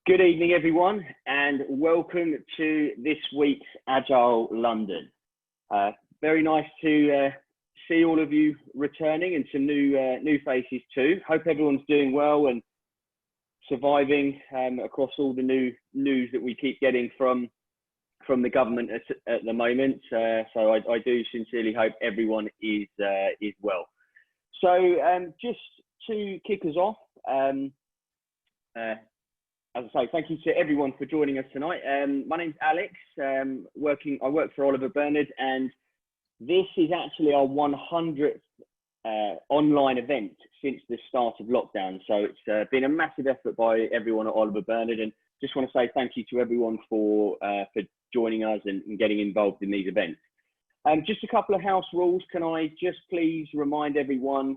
Good evening, everyone, and welcome to this week's Agile London. Very nice to see all of you returning and some new faces too. Hope everyone's doing well and surviving across all the new news that we keep getting from the government at the moment. So I do sincerely hope everyone is well. So just to kick us off, as I say, thank you to everyone for joining us tonight. My name's Alex. I work for Oliver Bernard, and this is actually our 100th online event since the start of lockdown. So it's been a massive effort by everyone at Oliver Bernard, and just want to say thank you to everyone for joining us and getting involved in these events. Just a couple of house rules. Can I just please remind everyone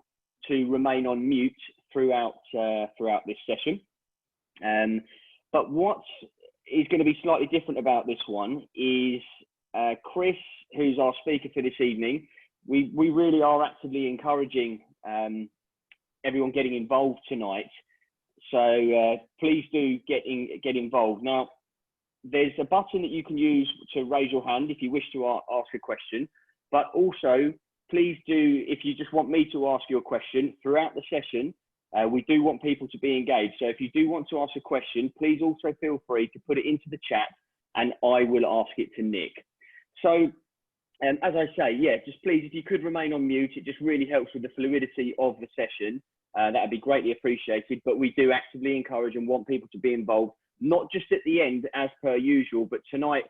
to remain on mute throughout this session? But what is going to be slightly different about this one is Chris, who's our speaker for this evening. We really are actively encouraging everyone getting involved tonight. So please do get involved. Now, there's a button that you can use to raise your hand if you wish to ask a question, but also please do, if you just want me to ask you a question throughout the session, we do want people to be engaged. So if you do want to ask a question, please also feel free to put it into the chat and I will ask it to Nick. So as I say, yeah, just please, if you could remain on mute, it just really helps with the fluidity of the session. That would be greatly appreciated, but we do actively encourage and want people to be involved, not just at the end as per usual, but tonight,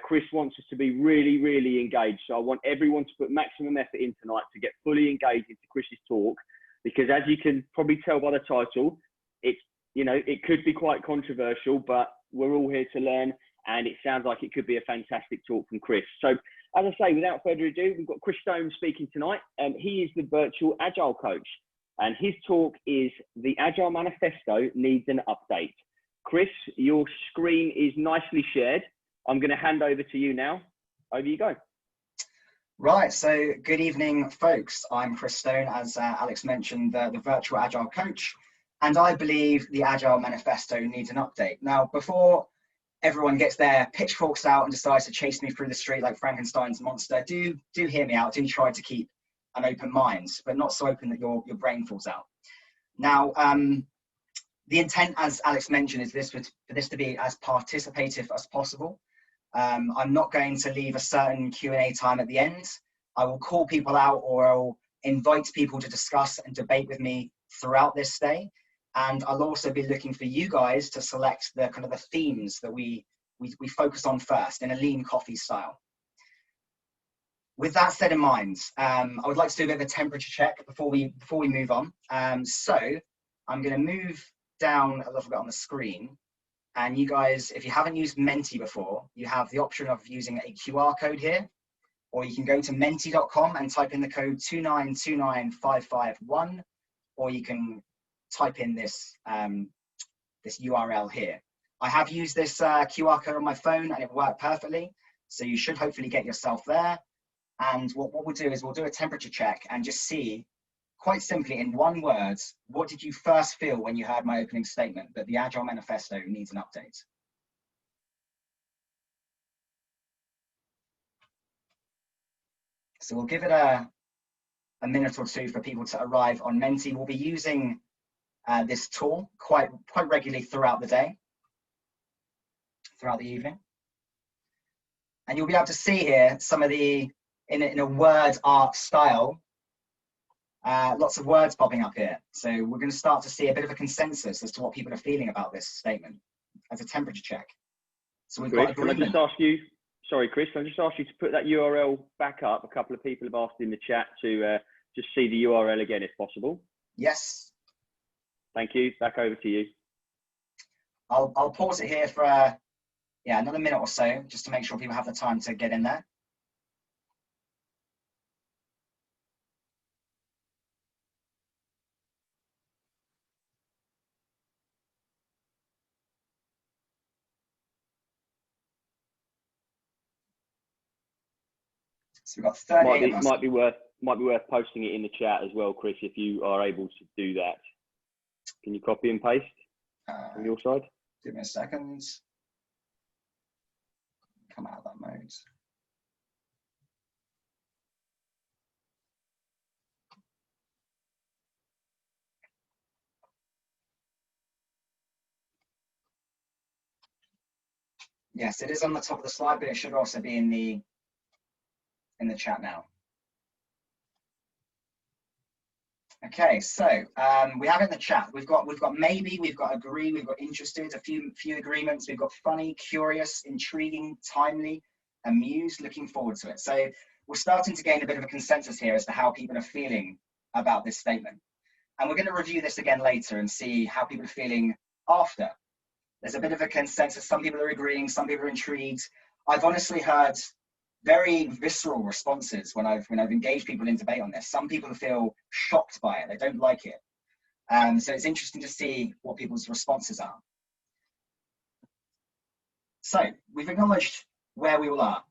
Chris wants us to be really, really engaged. So I want everyone to put maximum effort in tonight to get fully engaged into Chris's talk, because as you can probably tell by the title, it could be quite controversial, but we're all here to learn, and it sounds like it could be a fantastic talk from Chris. So as I say, without further ado, we've got Chris Stone speaking tonight, and he is the Virtual Agile Coach, and his talk is The Agile Manifesto Needs an Update. Chris, your screen is nicely shared. I'm going to hand over to you now. Over you go. Right, so good evening, folks. I'm Chris Stone, as Alex mentioned, the Virtual Agile Coach, and I believe the Agile Manifesto needs an update. Now, before everyone gets their pitchforks out and decides to chase me through the street like Frankenstein's monster, do hear me out. Do try to keep an open mind, but not so open that your brain falls out. Now, the intent, as Alex mentioned, is for this to be as participative as possible. I'm not going to leave a certain Q&A time at the end. I will call people out, or I'll invite people to discuss and debate with me throughout this day. And I'll also be looking for you guys to select the kind of the themes that we focus on first in a lean coffee style. With that said in mind, I would like to do a bit of a temperature check before we move on. So I'm going to move down a little bit on the screen. And you guys, if you haven't used Menti before, you have the option of using a QR code here, or you can go to menti.com and type in the code 2929551, or you can type in this, this URL here. I have used this QR code on my phone and it worked perfectly. So you should hopefully get yourself there. And what we'll do is we'll do a temperature check and just see, quite simply, in one word, what did you first feel when you heard my opening statement that the Agile Manifesto needs an update? So we'll give it a minute or two for people to arrive on Menti. We'll be using this tool quite regularly throughout the day, throughout the evening. And you'll be able to see here some of the, in a word art style, lots of words popping up here. So we're going to start to see a bit of a consensus as to what people are feeling about this statement as a temperature check. So we've got Chris, can I just ask you, sorry, Chris, can I just ask you to put that URL back up? A couple of people have asked in the chat to just see the URL again, if possible. Yes. Thank you. Back over to you. I'll pause it here for yeah, another minute or so, just to make sure people have the time to get in there. So we've got 38 of us. Might be worth posting it in the chat as well, Chris, if you are able to do that. Can you copy and paste from your side? Give me a second. Come out of that mode. Yes, it is on the top of the slide, but it should also be in the chat now. Okay, so we have in the chat. We've got maybe, we've got agree, we've got interested, a few agreements. We've got funny, curious, intriguing, timely, amused, looking forward to it. So we're starting to gain a bit of a consensus here as to how people are feeling about this statement. And we're going to review this again later and see how people are feeling after. There's a bit of a consensus. Some people are agreeing, some people are intrigued. I've honestly heard very visceral responses when I've engaged people in debate on this. Some people feel shocked by it. They don't like it. So it's interesting to see what people's responses are. So we've acknowledged where we all are.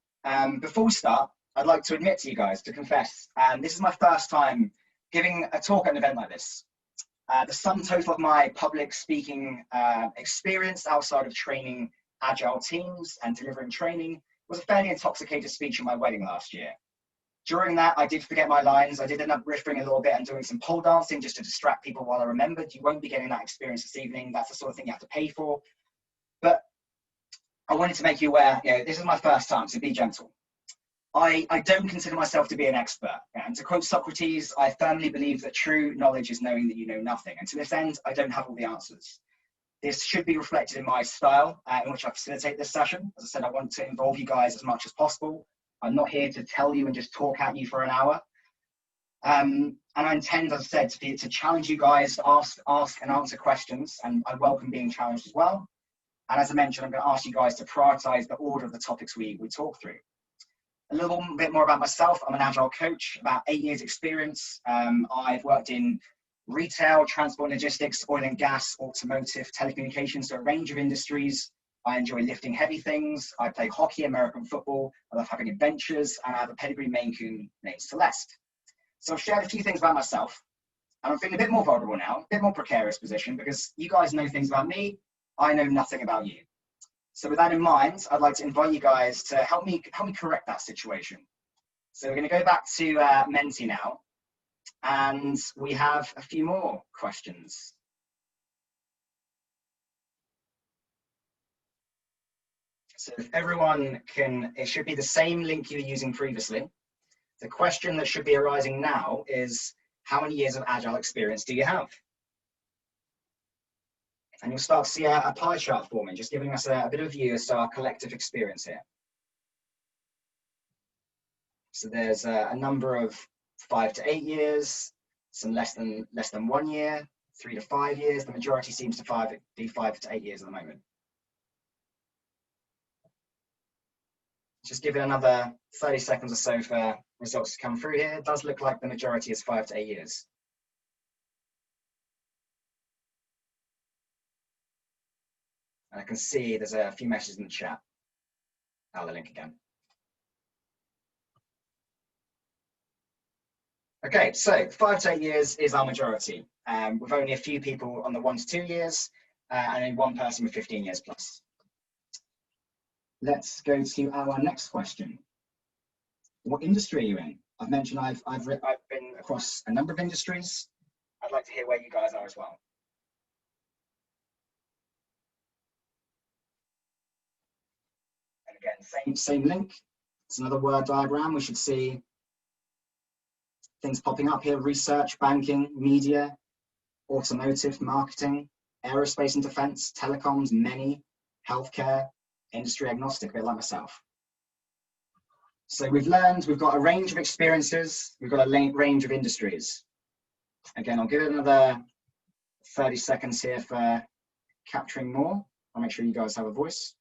Before we start, I'd like to admit to you guys, to confess, this is my first time giving a talk at an event like this. The sum total of my public speaking experience outside of training agile teams and delivering training was a fairly intoxicated speech at my wedding last year. During that, I did forget my lines. I did end up riffing a little bit and doing some pole dancing just to distract people while I remembered. You won't be getting that experience this evening. That's the sort of thing you have to pay for. But I wanted to make you aware, this is my first time, so be gentle. I don't consider myself to be an expert. And to quote Socrates, I firmly believe that true knowledge is knowing that you know nothing. And to this end, I don't have all the answers. This should be reflected in my style in which I facilitate this session. As I said, I want to involve you guys as much as possible. I'm not here to tell you and just talk at you for an hour. And I intend, as I said, to challenge you guys to ask and answer questions. And I welcome being challenged as well. And as I mentioned, I'm going to ask you guys to prioritize the order of the topics we talk through. A little bit more about myself. I'm an Agile coach, about 8 years experience. I've worked in retail, transport, logistics, oil and gas, automotive, telecommunications, so a range of industries. I enjoy lifting heavy things. I play hockey, American football. I love having adventures, and I have a pedigree Maine Coon named Celeste. So I've shared a few things about myself, and I'm feeling a bit more vulnerable now, a bit more precarious position, because you guys know things about me. I know nothing about you. So with that in mind, I'd like to invite you guys to help me correct that situation. So we're going to go back to Menti now, and we have a few more questions. So if everyone can, it should be the same link you were using previously. The question that should be arising now is, how many years of Agile experience do you have? And you'll start to see a pie chart forming, just giving us a bit of view as to our collective experience here. So there's a number of 5 to 8 years, some less than 1 year, 3 to 5 years. The majority seems to be 5 to 8 years at the moment. Just give it another 30 seconds or so for results to come through here. It does look like the majority is 5 to 8 years. And I can see there's a few messages in the chat. The link again. Okay, so 5 to 8 years is our majority, with only a few people on the 1 to 2 years, and then one person with 15 years plus. Let's go to our next question. What industry are you in? I've mentioned I've been across a number of industries. I'd like to hear where you guys are as well. And again, same link. It's another word diagram. We should see things popping up here: research, banking, media, automotive, marketing, aerospace and defense, telecoms, many, healthcare, industry agnostic, a bit like myself. So we've got a range of experiences. We've got a range of industries. Again, I'll give it another 30 seconds here for capturing more. I'll make sure you guys have a voice.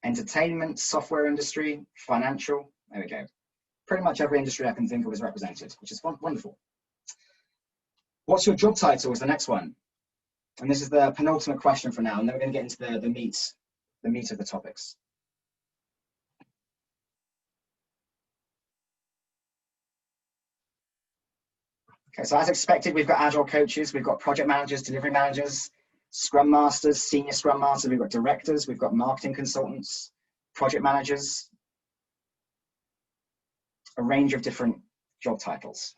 Entertainment, software industry, financial. There we go. Pretty much every industry I can think of is represented, which is wonderful. What's your job title is the next one. And this is the penultimate question for now, and then we're going to get into the meat of the topics. Okay, so as expected, we've got Agile coaches, we've got project managers, delivery managers, Scrum masters, senior Scrum masters, we've got directors, we've got marketing consultants, project managers, a range of different job titles.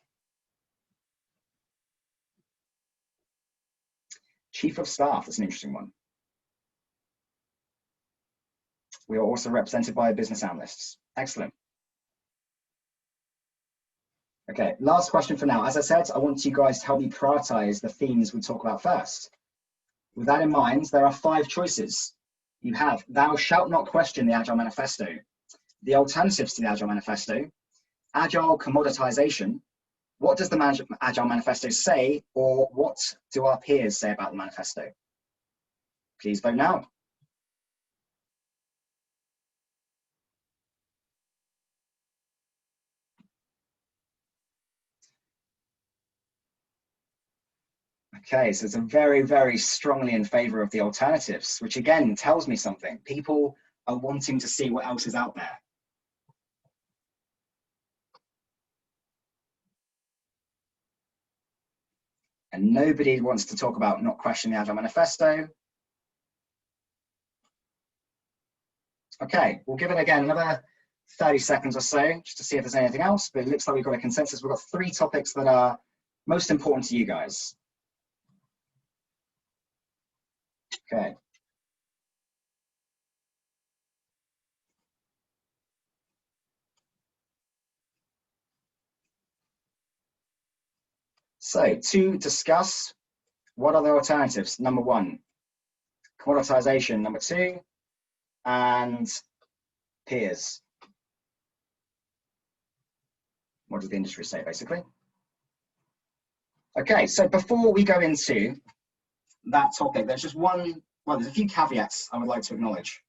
Chief of staff, that's an interesting one. We are also represented by business analysts. Excellent. Okay, last question for now. As I said, I want you guys to help me prioritize the themes we talk about first. With that in mind, there are 5 choices. You have, thou shalt not question the Agile Manifesto, the alternatives to the Agile Manifesto, Agile commoditization, what does the Agile Manifesto say, or what do our peers say about the manifesto? Please vote now. Okay, so it's a very, very strongly in favor of the alternatives, which again tells me something. People are wanting to see what else is out there. And nobody wants to talk about not questioning the Agile Manifesto. Okay, we'll give it again another 30 seconds or so, just to see if there's anything else, but it looks like we've got a consensus. We've got 3 topics that are most important to you guys. Okay. So to discuss, what are the alternatives? Number 1, commoditization. Number 2, and peers. What does the industry say, basically? Okay, so before we go into that topic, there's just one, well, there's a few caveats I would like to acknowledge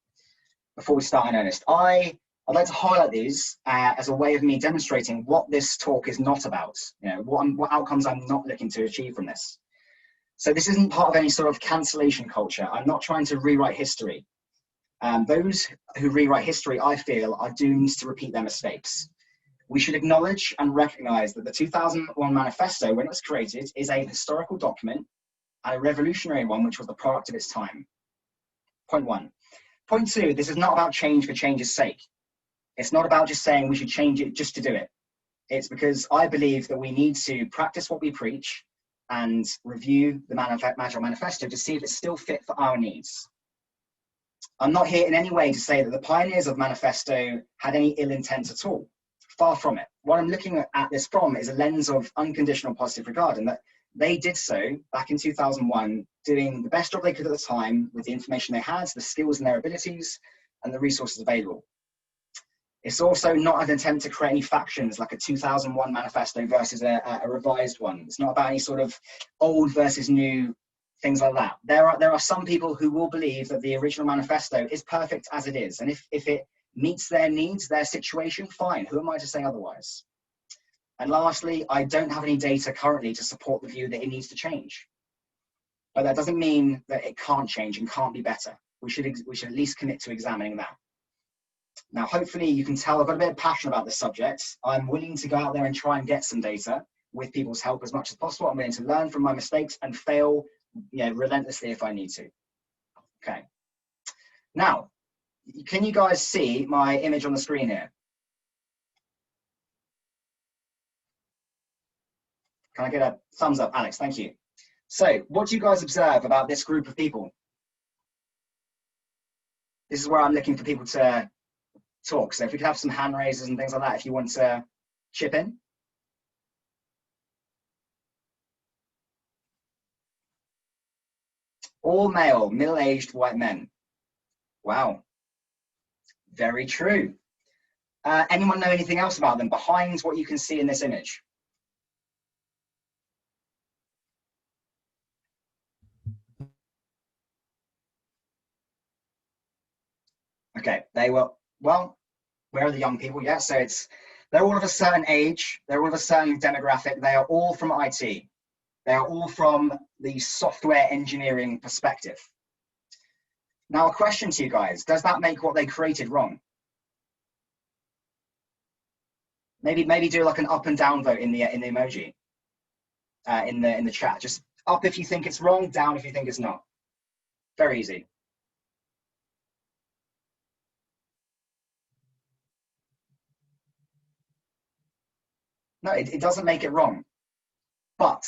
before we start in earnest. I'd like to highlight these as a way of me demonstrating what this talk is not about, you know, what outcomes I'm not looking to achieve from this. So this isn't part of any sort of cancellation culture. I'm not trying to rewrite history. Those who rewrite history, I feel, are doomed to repeat their mistakes. We should acknowledge and recognize that the 2001 manifesto, when it was created, is a historical document and a revolutionary one, which was the product of its time. Point 1. Point 2, this is not about change for change's sake. It's not about just saying we should change it just to do it. It's because I believe that we need to practice what we preach and review the Agile Manifesto to see if it's still fit for our needs. I'm not here in any way to say that the pioneers of Manifesto had any ill intent at all. Far from it. What I'm looking at this from is a lens of unconditional positive regard, and that they did so back in 2001, doing the best job they could at the time with the information they had, the skills and their abilities, and the resources available. It's also not an attempt to create any factions like a 2001 manifesto versus a revised one. It's not about any sort of old versus new, things like that. There are some people who will believe that the original manifesto is perfect as it is, and if it meets their needs, their situation, fine. Who am I to say otherwise? And lastly, I don't have any data currently to support the view that it needs to change. But that doesn't mean that it can't change and can't be better. We should at least commit to examining that. Now, hopefully you can tell I've got a bit of passion about this subject. I'm willing to go out there and try and get some data with people's help as much as possible. I'm willing to learn from my mistakes and fail, you know, relentlessly if I need to. Okay. Now, can you guys see my image on the screen here? Can I get a thumbs up, Alex? Thank you. So what do you guys observe about this group of people? This is where I'm looking for people to talk. So if we could have some hand raisers and things like that, if you want to chip in. All male, middle-aged white men. Wow. Very true. Anyone know anything else about them behind what you can see in this image? Okay, they were, well, where are the young people? Yeah, so they're all of a certain age, they're all of a certain demographic, they are all from IT. They are all from the software engineering perspective. Now, a question to you guys, does that make what they created wrong? Maybe do like an up and down vote in the emoji. in the chat. Just up if you think it's wrong, down if you think it's not. Very easy. No, it doesn't make it wrong. But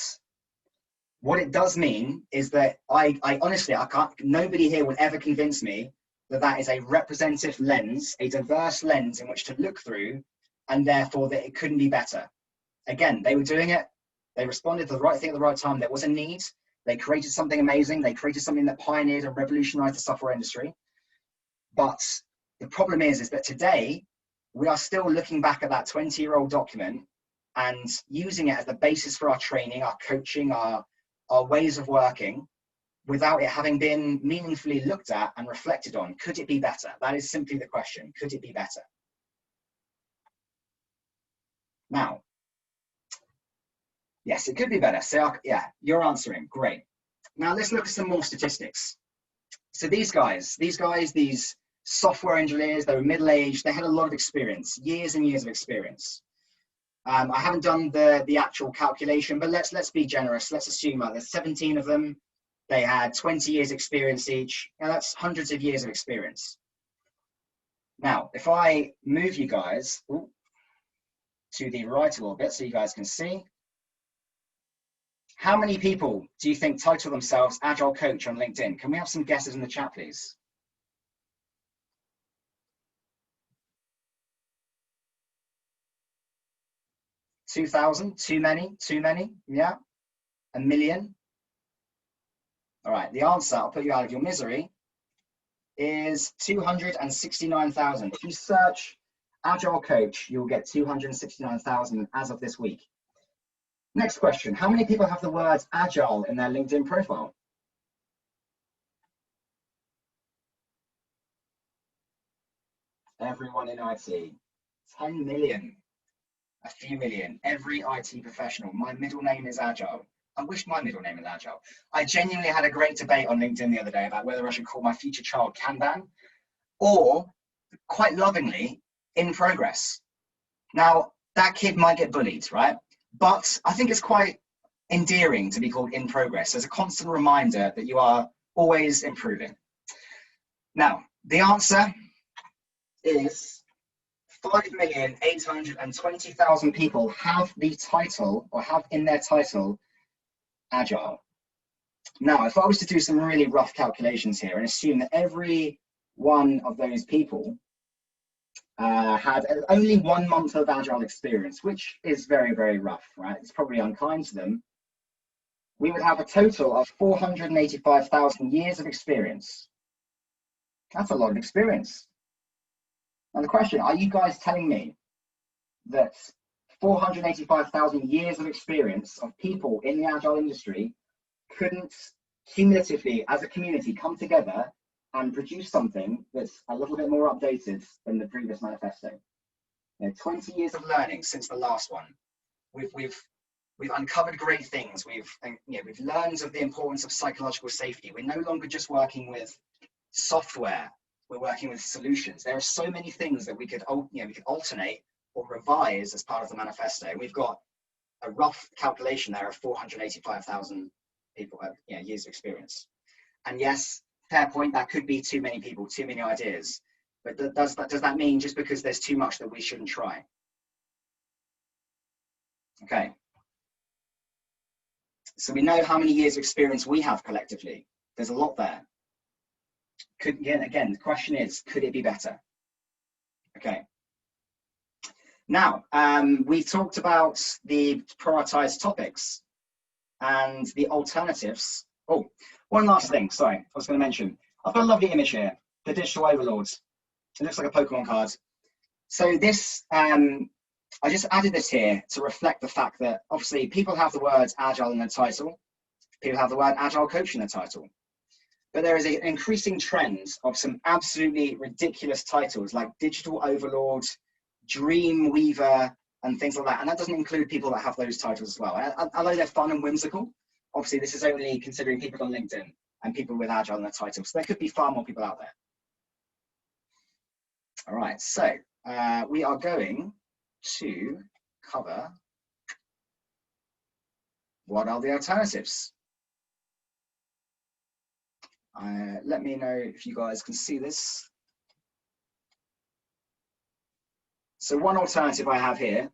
what it does mean is that I honestly, nobody here will ever convince me that that is a representative lens, a diverse lens in which to look through, and therefore that it couldn't be better. Again, they were doing it. They responded to the right thing at the right time. There was a need. They created something amazing. They created something that pioneered and revolutionized the software industry. But the problem is that today we are still looking back at that 20-year-old document and using it as the basis for our training, our coaching, our ways of working, without it having been meaningfully looked at and reflected on. Could it be better? That is simply the question. Could it be better? Now, yes, it could be better. So yeah, you're answering. Great. Now let's look at some more statistics. So these software engineers, they were middle-aged, they had a lot of experience, years and years of experience. I haven't done the actual calculation, but let's be generous. Let's assume there's 17 of them. They had 20 years experience each. Now that's hundreds of years of experience. Now, if I move you guys to the right a little bit so you guys can see, how many people do you think title themselves Agile Coach on LinkedIn? Can we have some guesses in the chat, please? 2,000? Too many? Too many? Yeah? 1 million? All right, the answer, I'll put you out of your misery, is 269,000. If you search Agile Coach, you'll get 269,000 as of this week. Next question, how many people have the word Agile in their LinkedIn profile? Everyone in IT. 10 million. A few million. Every IT professional. My middle name is Agile. I wish my middle name was Agile. I genuinely had a great debate on LinkedIn the other day about whether I should call my future child Kanban or, quite lovingly, in progress. Now, that kid might get bullied, right? But I think it's quite endearing to be called in progress as a constant reminder that you are always improving. Now, the answer is 5,820,000 people have the title or have in their title Agile. Now, if I was to do some really rough calculations here and assume that every one of those people had only 1 month of Agile experience, which is very, very rough, right? It's probably unkind to them. We would have a total of 485,000 years of experience. That's a lot of experience. Now the question, are you guys telling me that 485,000 years of experience of people in the Agile industry couldn't cumulatively, as a community, come together and produce something that's a little bit more updated than the previous manifesto? You know, 20 years of learning since the last one. We've uncovered great things. We've learned of the importance of psychological safety. We're no longer just working with software. We're working with solutions. There are so many things that we could alternate or revise as part of the manifesto. We've got a rough calculation there of 485,000 people, years of experience. And yes, fair point, that could be too many people, too many ideas. But does that mean just because there's too much that we shouldn't try? Okay. So we know how many years of experience we have collectively. There's a lot there. Again, the question is, could it be better? Okay. Now, we talked about the prioritized topics and the alternatives. Oh, one last thing, sorry, I was going to mention. I've got a lovely image here, the digital overlords. It looks like a Pokemon card. So this, I just added this here to reflect the fact that obviously people have the word Agile in their title. People have the word Agile Coach in their title. But there is an increasing trend of some absolutely ridiculous titles like Digital Overlord, Dream Weaver, and things like that. And that doesn't include people that have those titles as well. Although they're fun and whimsical, obviously this is only considering people on LinkedIn and people with Agile in their titles. So there could be far more people out there. All right, so we are going to cover What are the alternatives? Let me know if you guys can see this. So one alternative I have here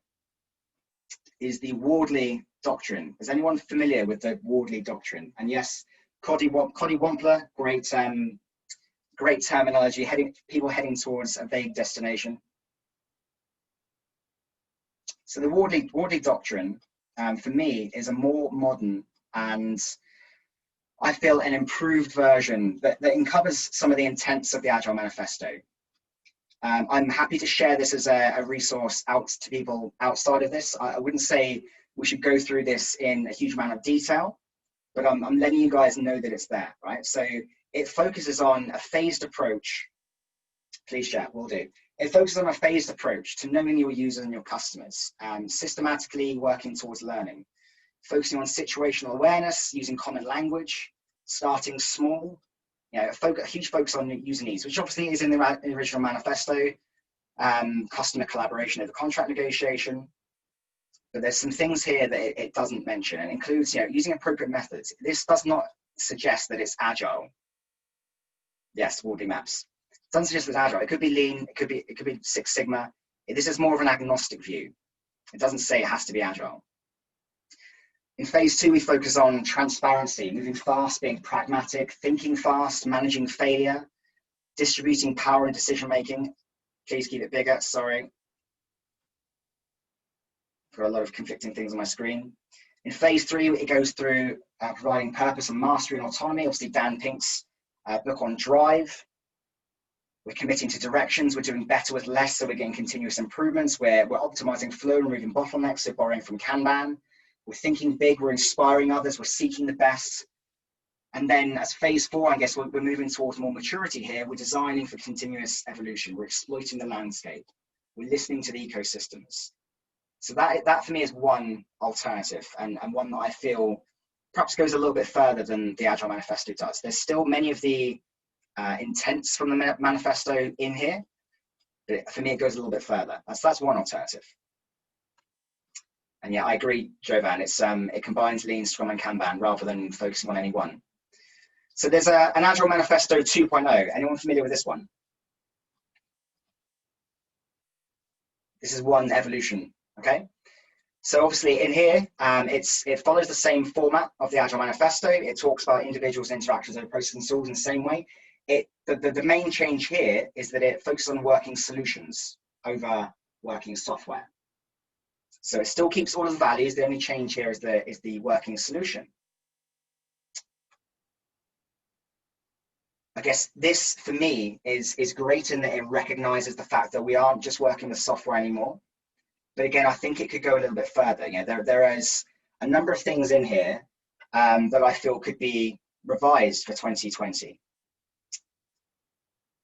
is the Wardley Doctrine. Is anyone familiar with the Wardley Doctrine? And yes, Coddy Wampler, great terminology, people heading towards a vague destination. So the Wardley Doctrine, for me, is a more modern and I feel an improved version that uncovers some of the intents of the Agile Manifesto. I'm happy to share this as a resource out to people outside of this. I wouldn't say we should go through this in a huge amount of detail, but I'm letting you guys know that it's there, right? So it focuses on a phased approach. Please share, will do. It focuses on a phased approach to knowing your users and your customers, systematically working towards learning, focusing on situational awareness, using common language, starting small, a huge focus on user needs, which obviously is in the original manifesto, customer collaboration over contract negotiation. But there's some things here that it doesn't mention, and includes using appropriate methods. This does not suggest that it's agile. Yes, Wardley maps. It doesn't suggest it's agile. It could be lean. It could be Six Sigma. This is more of an agnostic view. It doesn't say it has to be agile. In phase 2, we focus on transparency, moving fast, being pragmatic, thinking fast, managing failure, distributing power and decision making. Please keep it bigger. Sorry. Got a lot of conflicting things on my screen. In phase 3, it goes through providing purpose and mastery and autonomy. Obviously, Dan Pink's book on drive. We're committing to directions. We're doing better with less, so we're getting continuous improvements. We're optimizing flow and removing bottlenecks, so borrowing from Kanban. We're thinking big. We're inspiring others. We're seeking the best. And then as phase 4, I guess we're moving towards more maturity here. We're designing for continuous evolution. We're exploiting the landscape. We're listening to the ecosystems. So that for me is one alternative, and one that I feel perhaps goes a little bit further than the Agile Manifesto does. There's still many of the intents from the manifesto in here, but for me it goes a little bit further. That's one alternative. And yeah, I agree, Jovan. It combines Lean, Scrum, and Kanban rather than focusing on any one. So there's an Agile Manifesto 2.0. Anyone familiar with this one? This is one evolution. Okay, so obviously in here, it follows the same format of the Agile Manifesto. It talks about individuals' interactions over processes and tools in the same way. The main change here is that it focuses on working solutions over working software. So it still keeps all of the values. The only change here is the working solution. I guess this, for me, is great in that it recognizes the fact that we aren't just working with software anymore. But again, I think it could go a little bit further. There is a number of things in here that I feel could be revised for 2020.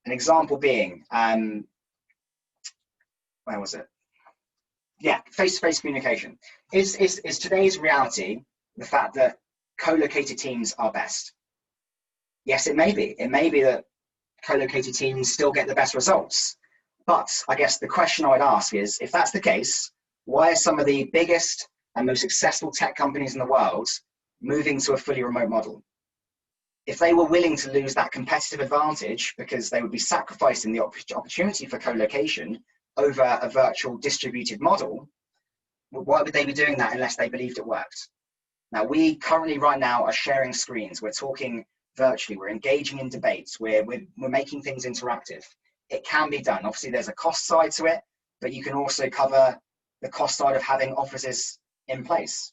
An example being, where was it? Yeah, face-to-face communication. Is today's reality the fact that co-located teams are best? Yes, it may be. It may be that co-located teams still get the best results. But I guess the question I would ask is, if that's the case, why are some of the biggest and most successful tech companies in the world moving to a fully remote model? If they were willing to lose that competitive advantage because they would be sacrificing the opportunity for co-location over a virtual distributed model, why would they be doing that unless they believed it worked? Now, we currently right now are sharing screens. We're talking virtually. We're engaging in debates. We're making things interactive. It can be done. Obviously, there's a cost side to it, but you can also cover the cost side of having offices in place.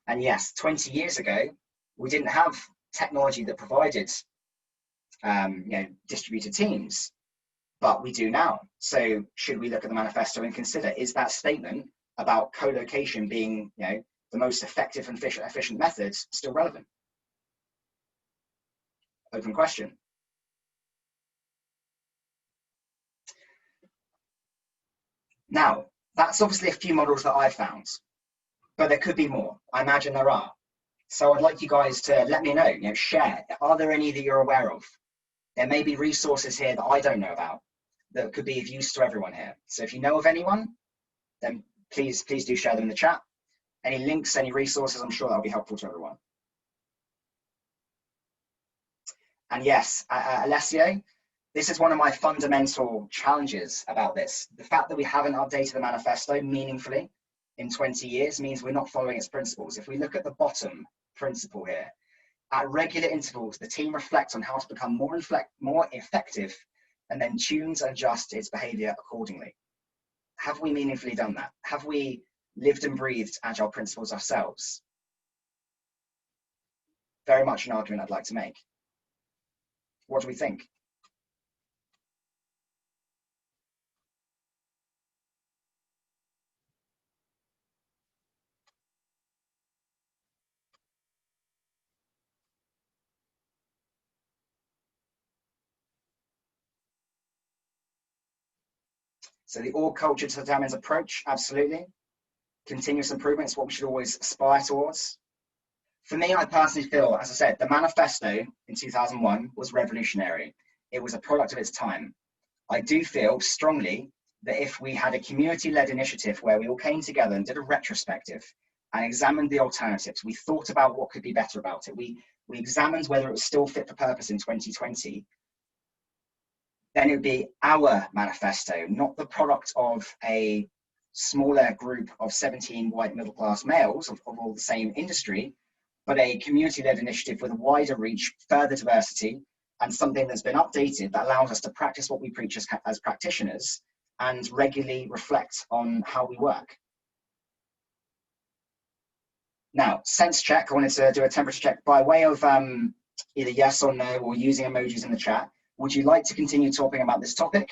And yes, 20 years ago, we didn't have technology that provided distributed teams, but we do now. So should we look at the manifesto and consider, is that statement about co-location being the most effective and efficient methods still relevant? Open question. Now, that's obviously a few models that I've found, but there could be more. I imagine there are. So I'd like you guys to let me know, share. Are there any that you're aware of? There may be resources here that I don't know about that could be of use to everyone here. So if you know of anyone, then please do share them in the chat. Any links, any resources? I'm sure that'll be helpful to everyone. And yes, Alessio, this is one of my fundamental challenges about this. The fact that we haven't updated the manifesto meaningfully in 20 years means we're not following its principles. If we look at the bottom principle here, at regular intervals, the team reflects on how to become more effective and then tunes and adjusts its behavior accordingly. Have we meaningfully done that? Have we lived and breathed Agile principles ourselves? Very much an argument I'd like to make. What do we think? So the org culture determines approach, absolutely. Continuous improvement is what we should always aspire towards. For me, I personally feel, as I said, the manifesto in 2001 was revolutionary. It was a product of its time. I do feel strongly that if we had a community-led initiative where we all came together and did a retrospective and examined the alternatives, we thought about what could be better about it. We examined whether it was still fit for purpose in 2020. Then it would be our manifesto, not the product of a smaller group of 17 white middle-class males of all the same industry, but a community-led initiative with a wider reach, further diversity, and something that's been updated that allows us to practice what we preach as practitioners and regularly reflect on how we work. Now, sense check, I wanted to do a temperature check by way of either yes or no, or using emojis in the chat. Would you like to continue talking about this topic,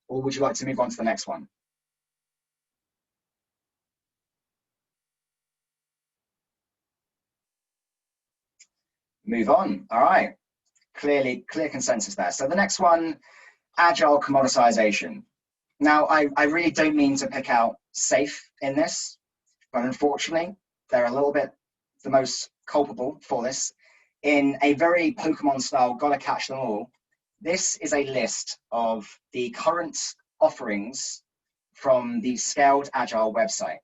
or would you like to move on to the next one? Move on, all right. Clear consensus there. So the next one, agile commoditization. Now, I really don't mean to pick out SAFe in this, but unfortunately, they're a little bit the most culpable for this. In a very Pokemon style, gotta catch them all, this is a list of the current offerings from the Scaled Agile website.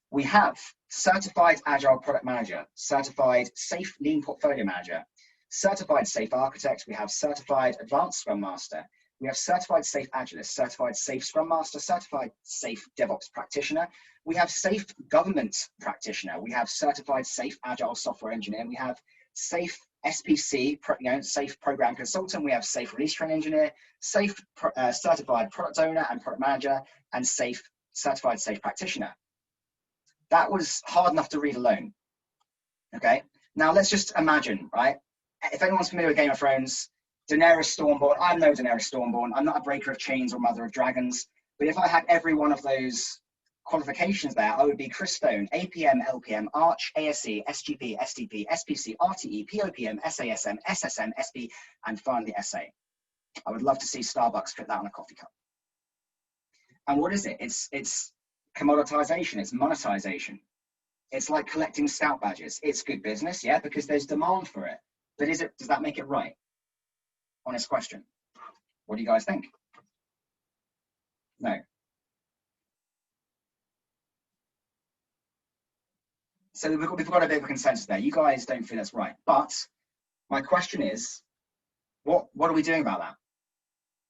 We have Certified Agile Product Manager, Certified Safe Lean Portfolio Manager, Certified Safe Architect, we have Certified Advanced Scrum Master, we have Certified Safe Agilist, Certified Safe Scrum Master, Certified Safe DevOps Practitioner, we have Safe Government Practitioner, we have Certified Safe Agile Software Engineer, we have Safe SPC, Safe Program Consultant, we have Safe Release Train Engineer, Safe Certified Product Owner and Product Manager, and Certified Safe Practitioner. That was hard enough to read alone, okay? Now let's just imagine, right? If anyone's familiar with Game of Thrones, Daenerys Stormborn, I'm no Daenerys Stormborn, I'm not a breaker of chains or mother of dragons, but if I had every one of those qualifications there, I would be Chris Stone, APM, LPM, Arch, ASE, SGP, STP, SPC, RTE, POPM, SASM, SSM, SP, and finally SA. I would love to see Starbucks fit that on a coffee cup. And what is it? It's commoditization, it's monetization. It's like collecting scout badges. It's good business, yeah, because there's demand for it. But does that make it right? Honest question. What do you guys think? No. So we've got a bit of a consensus there. You guys don't feel that's right. But my question is, what are we doing about that?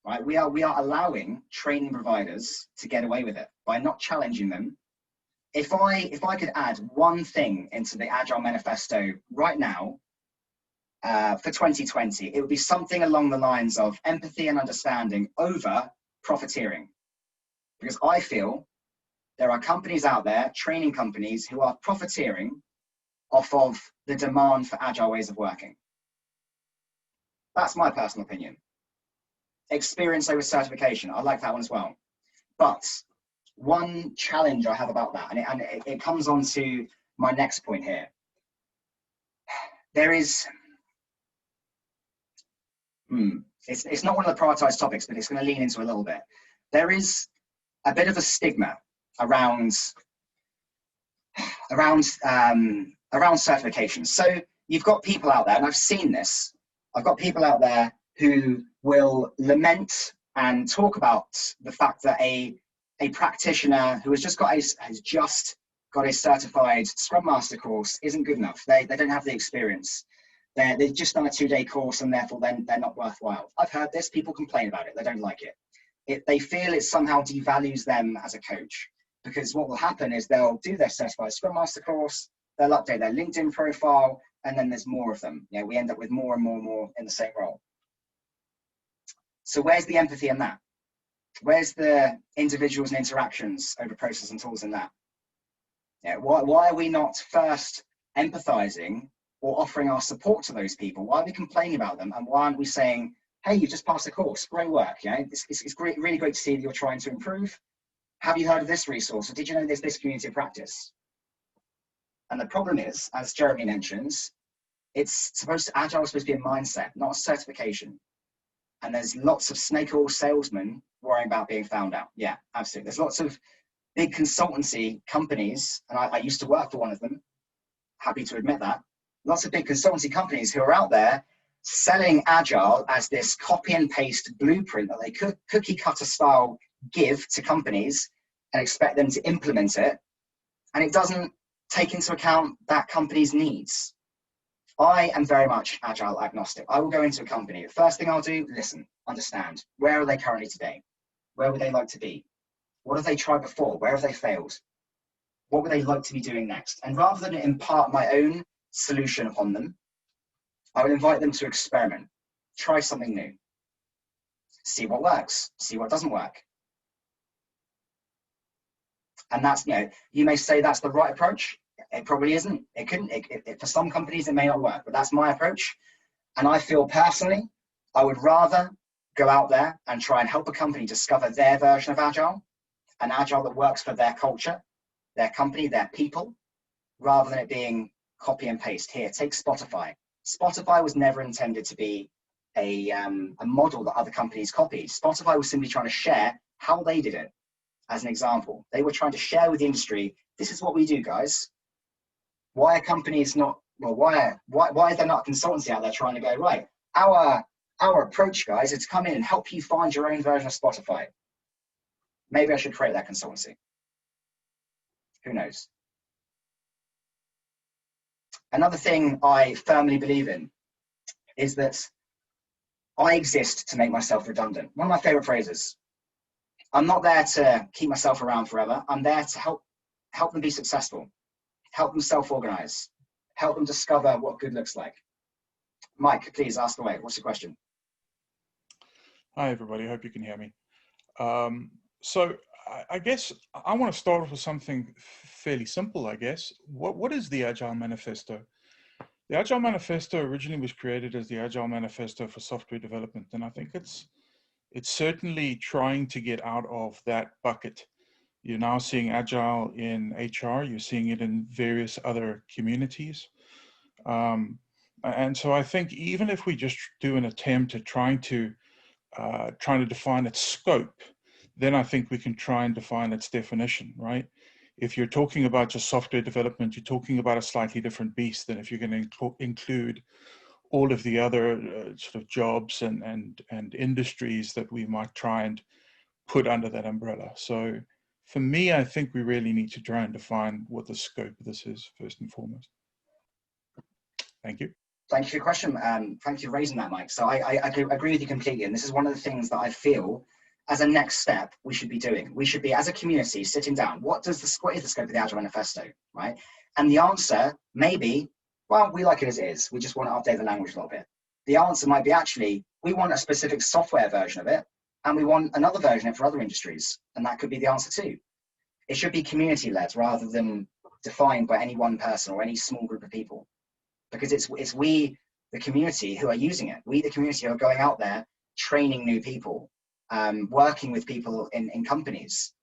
Right? We are allowing training providers to get away with it by not challenging them. If I could add one thing into the Agile Manifesto right now for 2020, it would be something along the lines of empathy and understanding over profiteering. Because I feel there are companies out there, training companies, who are profiteering off of the demand for agile ways of working. That's my personal opinion. Experience over certification, I like that one as well. But one challenge I have about that, and it comes on to my next point here. There is, it's not one of the prioritized topics, but it's going to lean into a little bit. There is a bit of a stigma around certifications. So you've got people out there, and I've seen this. I've got people out there who will lament and talk about the fact that a practitioner who has just got a certified Scrum Master course isn't good enough. They don't have the experience. They've just done a 2-day course and therefore then they're not worthwhile. I've heard this, people complain about it, they don't like it. They feel it somehow devalues them as a coach, because what will happen is they'll do their certified Scrum Master course, they'll update their LinkedIn profile, and then there's more of them. You know, we end up with more and more and more in the same role. So where's the empathy in that? Where's the individuals and interactions over process and tools in that? Yeah, why are we not first empathizing or offering our support to those people? Why are we complaining about them? And why aren't we saying, hey, you just passed the course, great work. You know, it's great, really great to see that you're trying to improve. Have you heard of this resource? Or did you know there's this community of practice? And the problem is, as Jeremy mentions, Agile is supposed to be a mindset, not a certification. And there's lots of snake oil salesmen worrying about being found out. Yeah, absolutely. There's lots of big consultancy companies, and I used to work for one of them, happy to admit that. Lots of big consultancy companies who are out there selling Agile as this copy and paste blueprint that they could cookie cutter style give to companies and expect them to implement it. And it doesn't take into account that company's needs. I am very much Agile agnostic. I will go into a company. The first thing I'll do, listen, understand. Where are they currently today? Where would they like to be? What have they tried before? Where have they failed? What would they like to be doing next? And rather than impart my own solution upon them, I would invite them to experiment, try something new, see what works, see what doesn't work. And that's, you know, you may say that's the right approach. It probably isn't. It couldn't. For some companies, it may not work, but that's my approach. And I feel personally, I would rather go out there and try and help a company discover their version of Agile, an Agile that works for their culture, their company, their people, rather than it being copy and paste. Here, take Spotify. Spotify was never intended to be a model that other companies copied. Spotify was simply trying to share how they did it. As an example, they were trying to share with the industry, this is what we do, guys. Why are companies not, well, why is there not a consultancy out there trying to go, right, our approach, guys, is to come in and help you find your own version of Spotify. Maybe I should create that consultancy. Who knows? Another thing I firmly believe in is that I exist to make myself redundant. One of my favorite phrases. I'm not there to keep myself around forever. I'm there to help them be successful, help them self-organize, help them discover what good looks like. Mike, please ask away. What's your question? Hi, everybody. I hope you can hear me. So I guess I want to start off with something fairly simple, I guess. What is the Agile Manifesto? The Agile Manifesto originally was created as the Agile Manifesto for software development, and I think it's certainly trying to get out of that bucket. You're now seeing Agile in HR, you're seeing it in various other communities. And so I think even if we just do an attempt at trying to define its scope, then I think we can try and define its definition, right? If you're talking about just software development, you're talking about a slightly different beast than if you're going to include all of the other sort of jobs and industries that we might try and put under that umbrella. So for me, I think we really need to try and define what the scope of this is first and foremost. Thank you. Thank you for your question. Thank you for raising that, Mike. So I agree with you completely. And this is one of the things that I feel as a next step we should be doing. We should be, as a community, sitting down. What is the scope of the Agile Manifesto, right? And the answer may be, well, we like it as it is. We just want to update the language a little bit. The answer might be, actually, we want a specific software version of it, and we want another version of it for other industries. And that could be the answer too. It should be community-led rather than defined by any one person or any small group of people. Because it's we, the community, who are using it. We, the community, who are going out there, training new people, working with people in companies.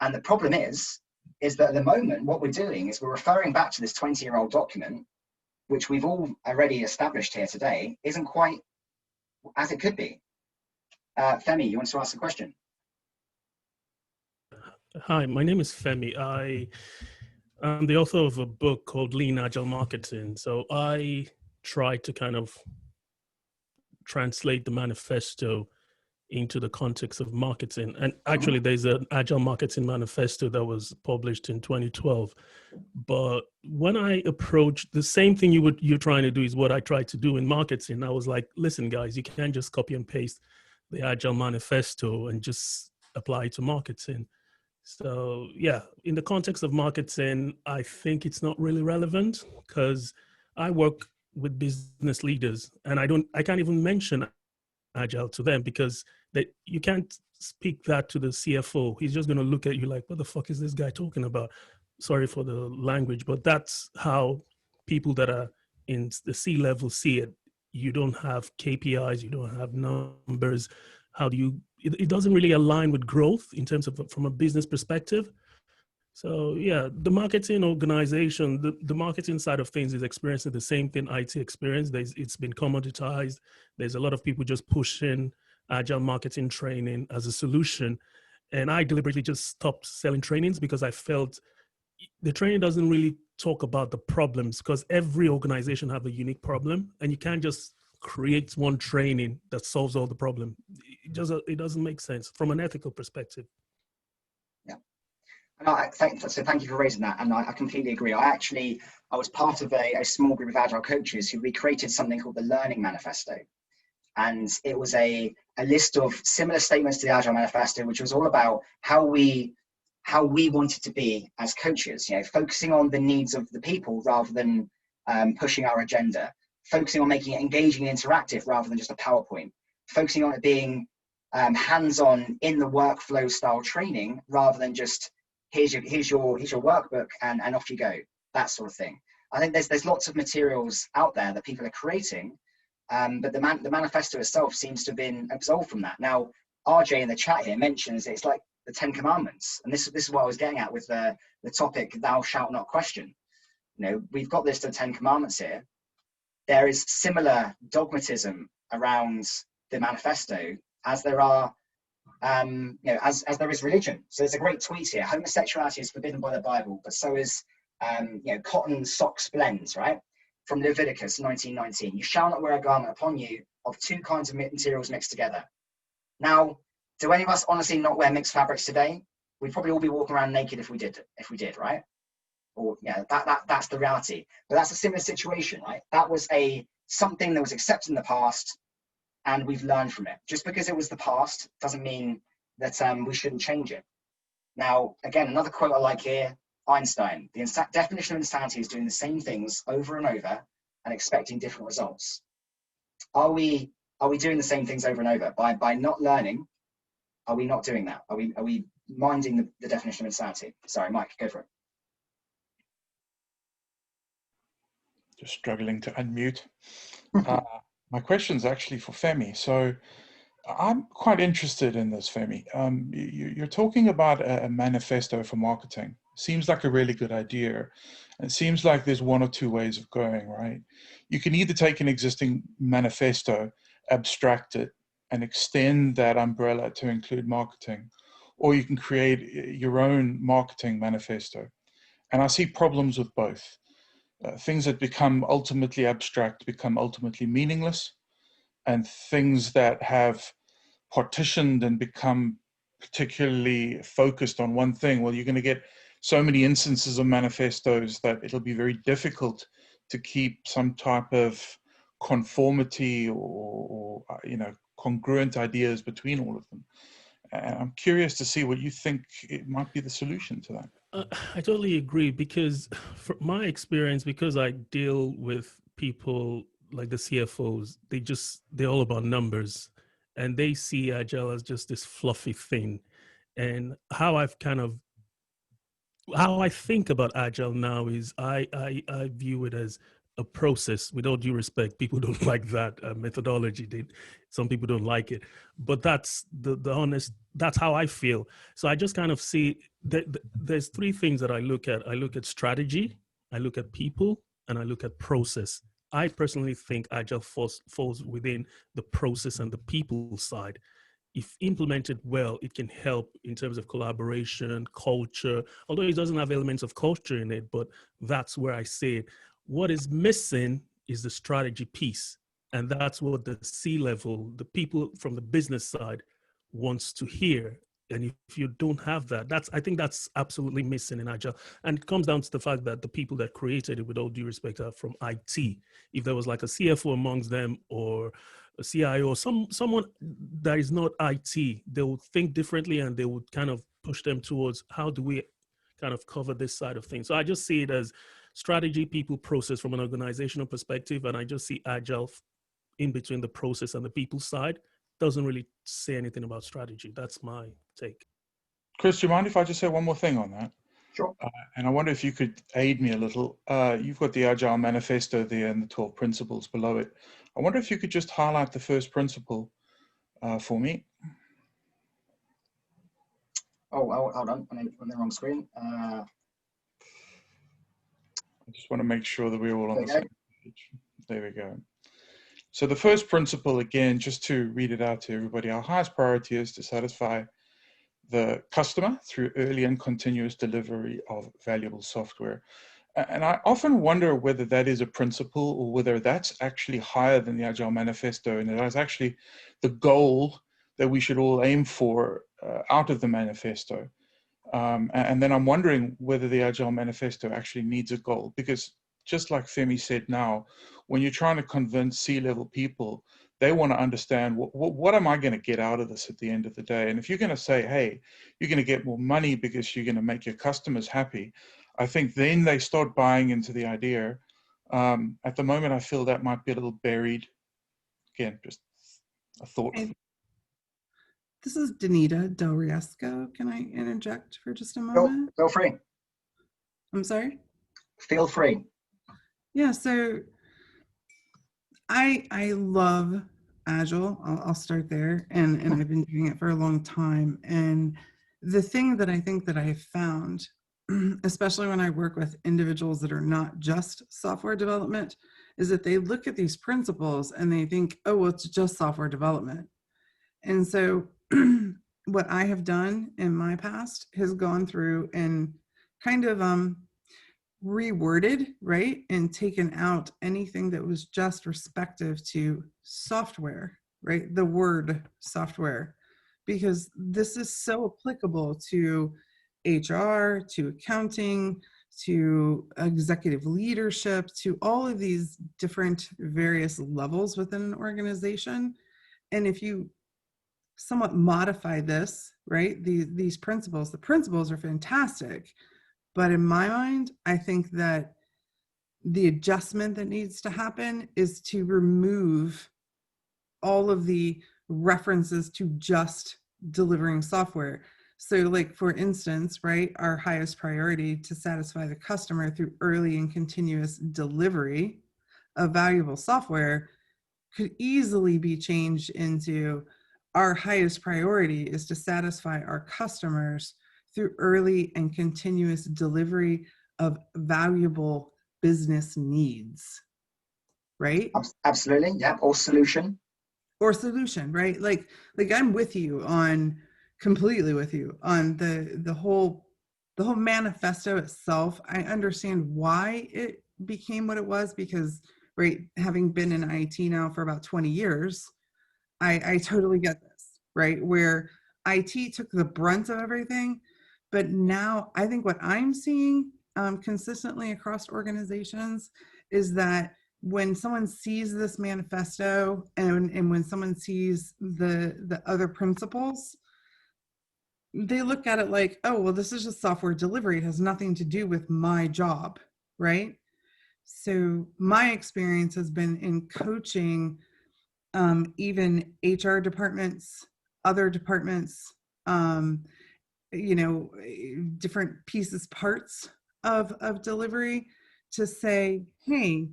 And the problem is that at the moment, what we're doing is we're referring back to this 20-year-old document, which we've all already established here today, isn't quite as it could be. Femi, you want to ask a question? Hi, my name is Femi. I'm the author of a book called Lean Agile Marketing. So I try to kind of translate the manifesto into the context of marketing. And actually, there's an Agile Marketing Manifesto that was published in 2012. But when I approached the same thing you're trying to do is what I tried to do in marketing. I was like, listen, guys, you can't just copy and paste the Agile Manifesto and just apply it to marketing. So yeah, in the context of marketing, I think it's not really relevant because I work with business leaders and I can't even mention Agile to them because you can't speak that to the CFO. He's just going to look at you like, what the fuck is this guy talking about? Sorry for the language, but that's how people that are in the C-level see it. You don't have KPIs, you don't have numbers. How do you, it doesn't really align with growth in terms of from a business perspective. So yeah, the marketing organization, the marketing side of things is experiencing the same thing IT experienced. It's been commoditized. There's a lot of people just pushing agile marketing training as a solution. And I deliberately just stopped selling trainings because I felt the training doesn't really talk about the problems because every organization have a unique problem and you can't just create one training that solves all the problem. It doesn't make sense from an ethical perspective. And thank you for raising that, and I completely agree. I was part of a small group of Agile coaches who we created something called the Learning Manifesto, and it was a list of similar statements to the Agile Manifesto, which was all about how we wanted to be as coaches. You know, focusing on the needs of the people rather than pushing our agenda, focusing on making it engaging and interactive rather than just a PowerPoint, focusing on it being hands-on in the workflow style training rather than just here's your workbook and off you go, that sort of thing. I think there's lots of materials out there that people are creating, but the manifesto itself seems to have been absolved from that. Now, RJ in the chat here mentions it's like the 10 Commandments, and this is what I was getting at with the topic, thou shalt not question. You know, we've got this to the 10 Commandments here. There is similar dogmatism around the manifesto as there are you know, as there is religion. So there's a great tweet here: homosexuality is forbidden by the Bible, but so is you know, cotton socks blends, right? From Leviticus 19:19. You shall not wear a garment upon you of two kinds of materials mixed together. Now, do any of us honestly not wear mixed fabrics today? We'd probably all be walking around naked if we did, right? Or yeah, that's the reality. But that's a similar situation, right? That was something that was accepted in the past, and we've learned from it. Just because it was the past doesn't mean that we shouldn't change it. Now, again, another quote I like here, Einstein: the definition of insanity is doing the same things over and over and expecting different results. Are we doing the same things over and over? By not learning, are we not doing that? Are we minding the definition of insanity? Sorry, Mike, go for it. Just struggling to unmute. My question is actually for Femi. So I'm quite interested in this, Femi. You're talking about a manifesto for marketing. Seems like a really good idea. It seems like there's one or two ways of going, right? You can either take an existing manifesto, abstract it, and extend that umbrella to include marketing, or you can create your own marketing manifesto. And I see problems with both. Things that become ultimately abstract become ultimately meaningless, and things that have partitioned and become particularly focused on one thing, well, you're going to get so many instances of manifestos that it'll be very difficult to keep some type of conformity or you know, congruent ideas between all of them. And I'm curious to see what you think it might be the solution to that. I totally agree, because from my experience, because I deal with people like the CFOs, they're all about numbers, and they see Agile as just this fluffy thing. And how I think about Agile now is I view it as a process. With all due respect, people don't like that methodology. Some people don't like it, but that's the honest. That's how I feel. So I just kind of see that there's three things that I look at. I look at strategy, I look at people, and I look at process. I personally think Agile falls within the process and the people side. If implemented well, it can help in terms of collaboration, culture, although it doesn't have elements of culture in it, but that's where I see it. What is missing is the strategy piece. And that's what the C-level, the people from the business side, wants to hear. And if you don't have that, I think that's absolutely missing in Agile. And it comes down to the fact that the people that created it, with all due respect, are from IT. If there was like a CFO amongst them, or a CIO, or someone that is not IT, they would think differently, and they would kind of push them towards, how do we kind of cover this side of things? So I just see it as strategy, people, process from an organizational perspective. And I just see Agile in between the process and the people side. Doesn't really say anything about strategy. That's my take. Chris, do you mind if I just say one more thing on that? Sure. And I wonder if you could aid me a little. You've got the Agile Manifesto there and the 12 principles below it. I wonder if you could just highlight the first principle for me. Oh, hold on, I'm on the wrong screen. I just want to make sure that we're all on the same page. There we go. So the first principle, again, just to read it out to everybody, our highest priority is to satisfy the customer through early and continuous delivery of valuable software. And I often wonder whether that is a principle, or whether that's actually higher than the Agile Manifesto, and that is actually the goal that we should all aim for out of the manifesto. And then I'm wondering whether the Agile Manifesto actually needs a goal, because just like Femi said now, when you're trying to convince C-level people, they want to understand what am I going to get out of this at the end of the day? And if you're going to say, hey, you're going to get more money because you're going to make your customers happy, I think then they start buying into the idea. At the moment, I feel that might be a little buried. Again, just a thought. Hey, this is Danita Del Riesco. Can I interject for just a moment? Feel free. I'm sorry? Feel free. Yeah, so I love Agile. I'll start there, and I've been doing it for a long time. And the thing that I think that I have found, especially when I work with individuals that are not just software development, is that they look at these principles and they think, oh, well, it's just software development. And so what I have done in my past has gone through and kind of reworded, right, and taken out anything that was just respective to software, right, the word software, because this is so applicable to HR, to accounting, to executive leadership, to all of these different various levels within an organization. And if you somewhat modify this, right, these principles, the principles are fantastic. But in my mind, I think that the adjustment that needs to happen is to remove all of the references to just delivering software. So like, for instance, right, our highest priority to satisfy the customer through early and continuous delivery of valuable software could easily be changed into our highest priority is to satisfy our customers through early and continuous delivery of valuable business needs, right? Absolutely, yeah, or solution. Or solution, right? Like I'm with you on, completely with you on the whole manifesto itself. I understand why it became what it was, because, right, having been in IT now for about 20 years, I totally get this, right? Where IT took the brunt of everything. But now I think what I'm seeing consistently across organizations is that when someone sees this manifesto and when someone sees the other principles, they look at it like, oh, well, this is just software delivery. It has nothing to do with my job, right? So my experience has been in coaching even HR departments, other departments, different pieces, parts of delivery, to say, hey,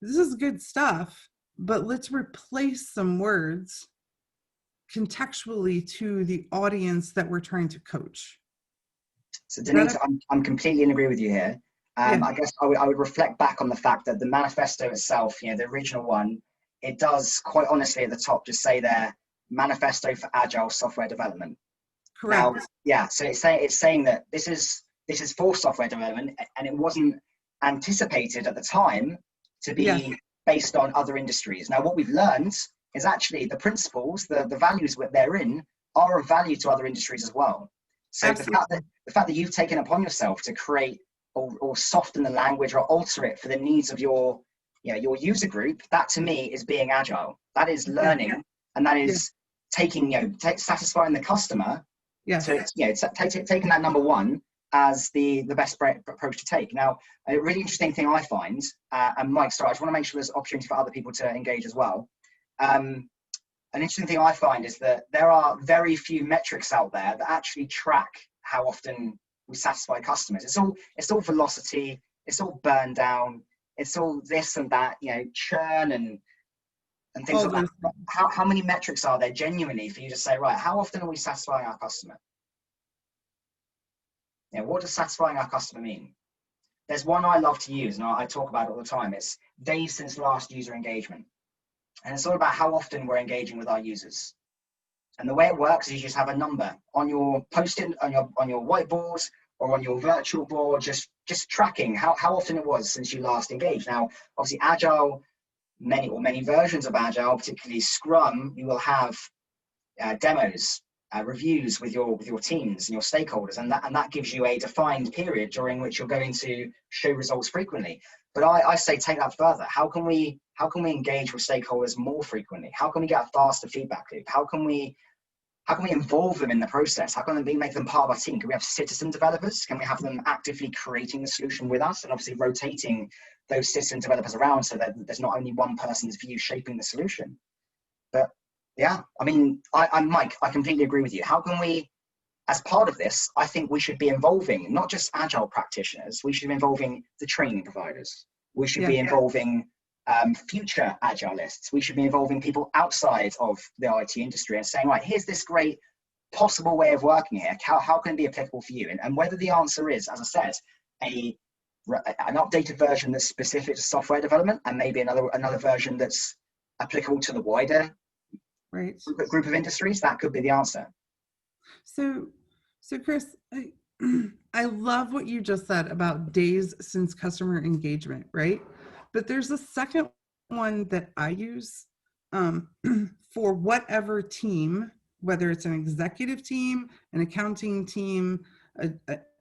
this is good stuff, but let's replace some words contextually to the audience that we're trying to coach. So Danita, I'm completely in agree with you here. Yeah. I guess I would reflect back on the fact that the manifesto itself, the original one, it does quite honestly at the top just say there, Manifesto for Agile Software Development. Correct. Now, yeah, so it's saying that this is for software development, and it wasn't anticipated at the time to be based on other industries. Now, what we've learned is actually the principles, the values therein are of value to other industries as well. So Absolutely. the fact that you've taken upon yourself to create or soften the language or alter it for the needs of your user group, that to me is being agile. That is learning, and that is taking, satisfying the customer. Yes. To taking that number one as the best approach to take. Now, a really interesting thing I find, and Mike, sorry, I just want to make sure there's opportunity for other people to engage as well. An interesting thing I find is that there are very few metrics out there that actually track how often we satisfy customers. It's all velocity, it's all burn down, it's all this and that, churn and things like that. How many metrics are there genuinely for you to say, right, how often are we satisfying our customer? What does satisfying our customer mean? There's one I love to use, and I talk about it all the time. It's days since last user engagement. And it's all about how often we're engaging with our users. And the way it works is you just have a number on your post-it, on your whiteboard, or on your virtual board, just tracking how often it was since you last engaged. Now, obviously, Agile, many versions of Agile, particularly Scrum, you will have demos, reviews with your teams and your stakeholders, and that gives you a defined period during which you're going to show results frequently. But I say take that further. How can we engage with stakeholders more frequently? How can we get a faster feedback loop? How can we involve them in the process? How can we make them part of our team? Can we have citizen developers? Can we have them actively creating the solution with us, and obviously rotating those citizen developers around so that there's not only one person's view shaping the solution? But yeah, I mean, I'm Mike, I completely agree with you. How can we, as part of this, I think we should be involving not just Agile practitioners, we should be involving the training providers. We should be involving future Agilists. We should be involving people outside of the IT industry and saying, right, here's this great possible way of working here. How can it be applicable for you? And whether the answer is, as I said, an updated version that's specific to software development, and maybe another version that's applicable to the wider group of industries, that could be the answer. So Chris, I love what you just said about days since customer engagement, right? But there's a second one that I use for whatever team, whether it's an executive team, an accounting team,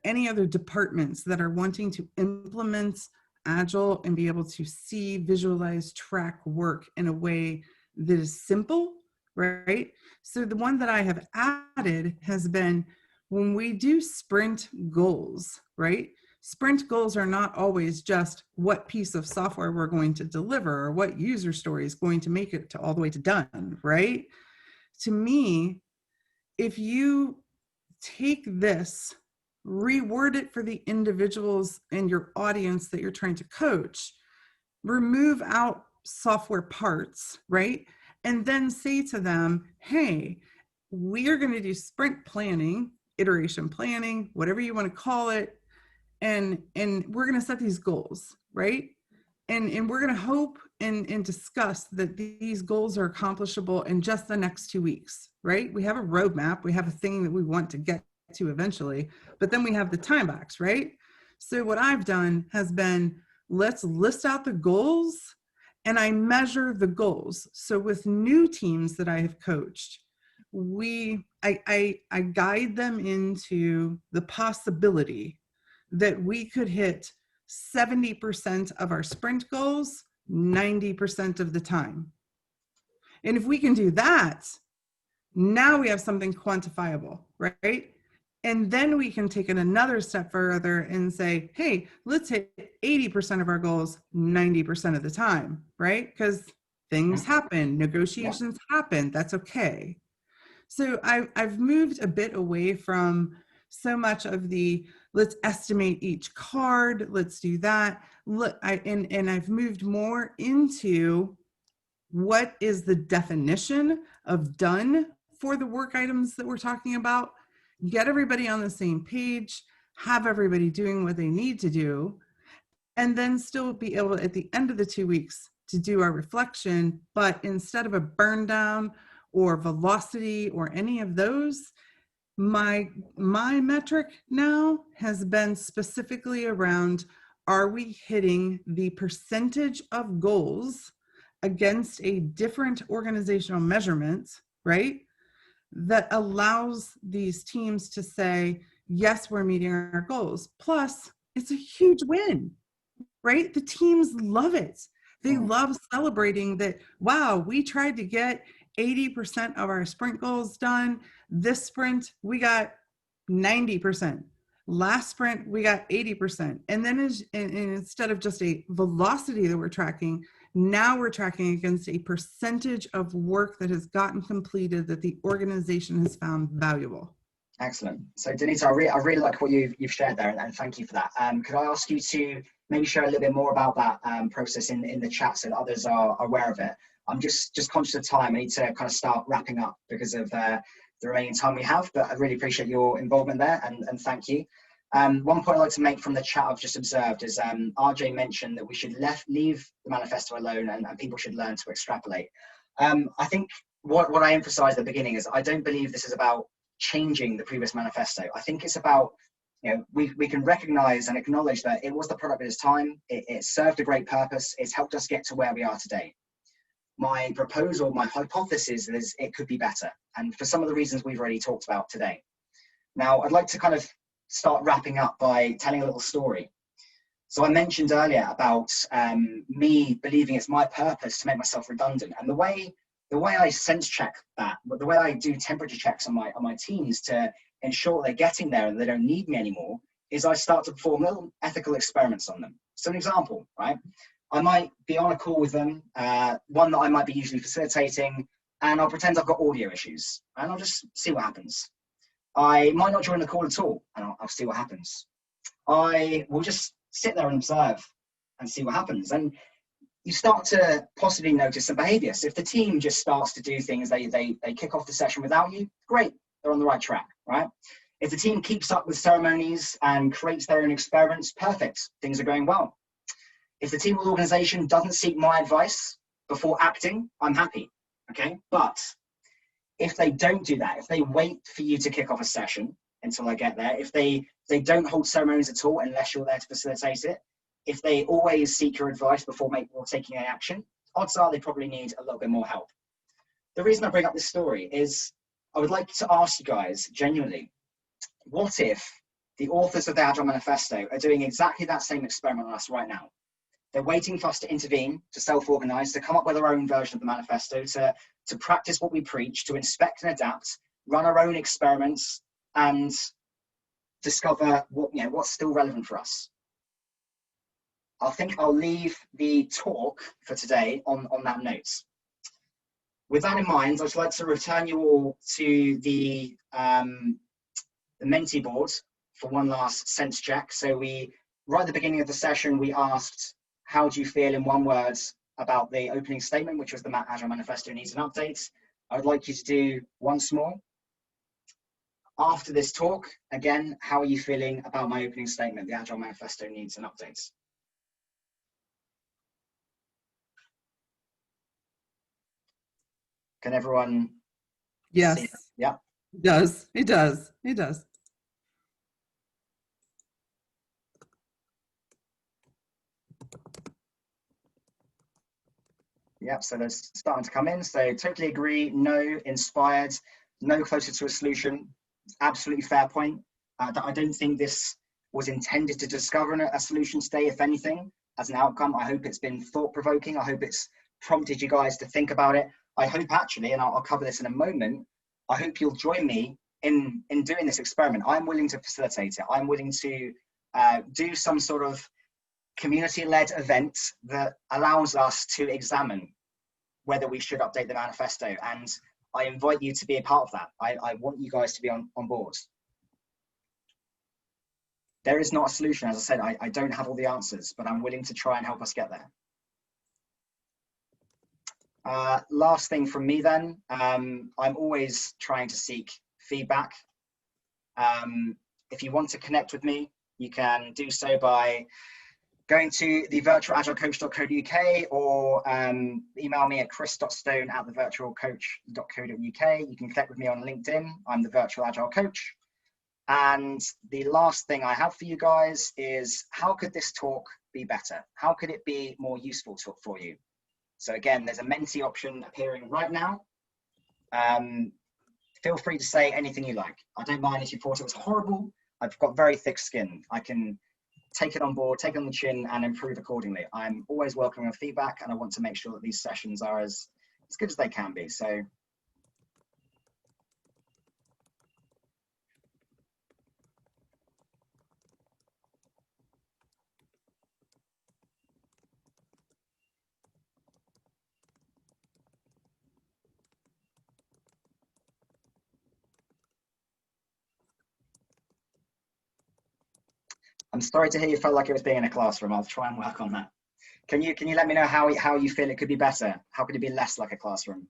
any other departments that are wanting to implement Agile and be able to see, visualize, track work in a way that is simple, right? So the one that I have added has been when we do sprint goals, right? Sprint goals are not always just what piece of software we're going to deliver or what user story is going to make it to all the way to done, right? To me, if you take this, reword it for the individuals in your audience that you're trying to coach, remove out software parts, right? And then say to them, hey, we are going to do sprint planning, iteration planning, whatever you want to call it. And we're going to set these goals, right? And we're going to hope and discuss that these goals are accomplishable in just the next 2 weeks, right? We have a roadmap. We have a thing that we want to get to eventually, but then we have the time box, right? So what I've done has been, let's list out the goals and I measure the goals. So with new teams that I have coached, I guide them into the possibility that we could hit 70% of our sprint goals 90% of the time. And if we can do that, now we have something quantifiable, right? And then we can take it another step further and say, hey, let's hit 80% of our goals 90% of the time, right? Because things happen, negotiations happen, that's okay. So I've moved a bit away from so much of the let's estimate each card, let's do that. And I've moved more into what is the definition of done for the work items that we're talking about, get everybody on the same page, have everybody doing what they need to do, and then still be able at the end of the 2 weeks to do our reflection. But instead of a burn down or velocity or any of those, my metric now has been specifically around, are we hitting the percentage of goals against a different organizational measurement, right? that allows these teams to say, yes, we're meeting our goals. Plus, it's a huge win, right? The teams love it. They love celebrating that, wow, we tried to get 80% of our sprint goals done. This sprint, we got 90%. Last sprint, we got 80%. And then instead of just a velocity that we're tracking, now we're tracking against a percentage of work that has gotten completed that the organization has found valuable. Excellent. So Denita, I really like what you've shared there, and thank you for that. Could I ask you to maybe share a little bit more about that process in the chat so that others are aware of it? I'm just conscious of time. I need to kind of start wrapping up because of the remaining time we have, but I really appreciate your involvement there, and thank you. One point I'd like to make from the chat I've just observed is RJ mentioned that we should leave the manifesto alone and people should learn to extrapolate. I think what I emphasized at the beginning is I don't believe this is about changing the previous manifesto. I think it's about, we can recognize and acknowledge that it was the product of its time. It served a great purpose. It's helped us get to where we are today. My proposal, my hypothesis is it could be better. And for some of the reasons we've already talked about today. Now, I'd like to kind of start wrapping up by telling a little story. So I mentioned earlier about me believing it's my purpose to make myself redundant. And the way I sense check that, the way I do temperature checks on my teams to ensure they're getting there and they don't need me anymore, is I start to perform little ethical experiments on them. So an example, right? I might be on a call with them, one that I might be usually facilitating, and I'll pretend I've got audio issues, and I'll just see what happens. I might not join the call at all, and I'll see what happens. I will just sit there and observe and see what happens. And you start to possibly notice some behavior. So if the team just starts to do things, they kick off the session without you, great, they're on the right track, right? If the team keeps up with ceremonies and creates their own experiments, perfect, things are going well. If the team or organization doesn't seek my advice before acting, I'm happy, okay? But if they don't do that, if they wait for you to kick off a session until I get there, if they don't hold ceremonies at all unless you're there to facilitate it, if they always seek your advice before taking any action, odds are they probably need a little bit more help. The reason I bring up this story is I would like to ask you guys genuinely, what if the authors of the Agile Manifesto are doing exactly that same experiment on us right now? They're waiting for us to intervene, to self-organize, to come up with our own version of the manifesto, to practice what we preach, to inspect and adapt, run our own experiments, and discover what's still relevant for us. I think I'll leave the talk for today on that note. With that in mind, I'd like to return you all to the Menti board for one last sense check. So right at the beginning of the session, we asked, how do you feel in one word about the opening statement, which was the Agile Manifesto needs an update? I would like you to do once more. After this talk, again, how are you feeling about my opening statement, the Agile Manifesto needs an update? Can everyone? Yes. See it? Yeah. It does. It does. It does. Yep, so there's starting to come in. So totally agree, no, inspired, no closer to a solution. Absolutely fair point. I don't think this was intended to discover a solution today, if anything, as an outcome. I hope it's been thought-provoking. I hope it's prompted you guys to think about it. I hope actually, and I'll cover this in a moment, I hope you'll join me in doing this experiment. I'm willing to facilitate it. I'm willing to do some sort of community-led event that allows us to examine whether we should update the manifesto. And I invite you to be a part of that. I want you guys to be on board. There is not a solution. As I said, I don't have all the answers, but I'm willing to try and help us get there. Last thing from me then, I'm always trying to seek feedback. If you want to connect with me, you can do so by going to the virtualagilecoach.co.uk or email me at chris.stone@thevirtualcoach.co.uk. You can connect with me on LinkedIn. I'm the Virtual Agile Coach. And the last thing I have for you guys is, how could this talk be better? How could it be more useful for you? So again, there's a Menti option appearing right now. feel free to say anything you like. I don't mind if you thought it was horrible. I've got very thick skin. I can take it on board, take it on the chin, and improve accordingly. I'm always welcoming feedback, and I want to make sure that these sessions are as good as they can be. So I'm sorry to hear you felt like it was being in a classroom. I'll try and work on that. Can you let me know how you feel it could be better? How could it be less like a classroom?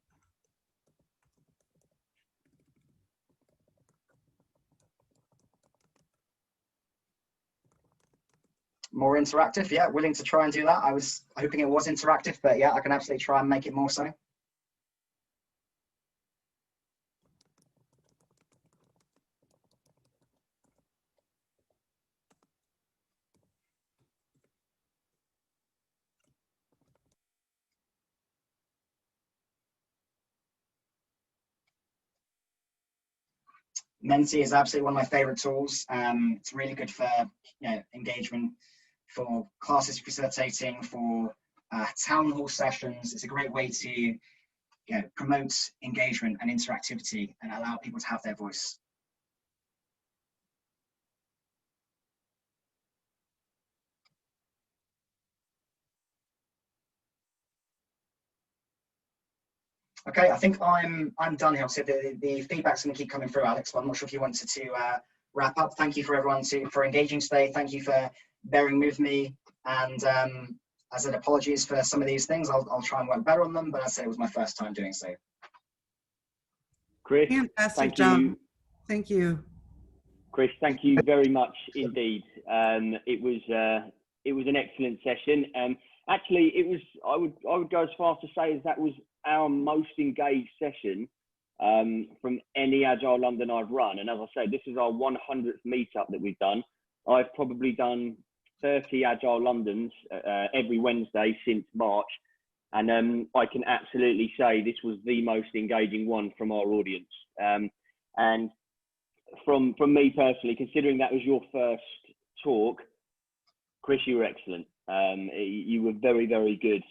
More interactive, yeah, willing to try and do that. I was hoping it was interactive, but yeah, I can absolutely try and make it more so. Menti is absolutely one of my favorite tools. It's really good for engagement, for classes facilitating, for town hall sessions. It's a great way to promote engagement and interactivity and allow people to have their voice. Okay, I think I'm done here. So the feedback's going to keep coming through, Alex, but I'm not sure if you wanted to wrap up. Thank you for everyone for engaging today. Thank you for bearing with me. And as I said, apologies for some of these things. I'll try and work better on them, but I say it was my first time doing so. Chris, fantastic job. Thank you. Chris, thank you very much indeed. It was an excellent session. Actually, I would go as far to say as that was our most engaged session from any Agile London I've run. And as I say, this is our 100th meetup that we've done. I've probably done 30 Agile Londons every Wednesday since March. And I can absolutely say this was the most engaging one from our audience. And from me personally, considering that was your first talk, Chris, you were excellent. You were very, very good.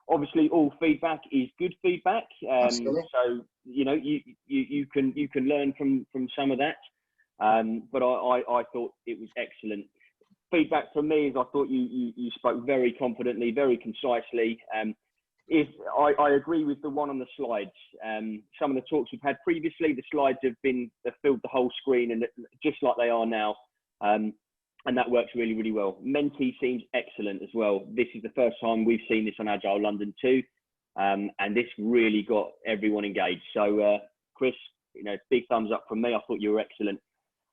Obviously, all feedback is good feedback. So you can learn from some of that. But I thought it was excellent. Feedback from me is I thought you spoke very confidently, very concisely. If I agree with the one on the slides. Some of the talks we've had previously, the slides have filled the whole screen, and just like they are now. And that works really, really well. Menti seems excellent as well. This is the first time we've seen this on Agile London too. And this really got everyone engaged. So Chris, big thumbs up from me. I thought you were excellent.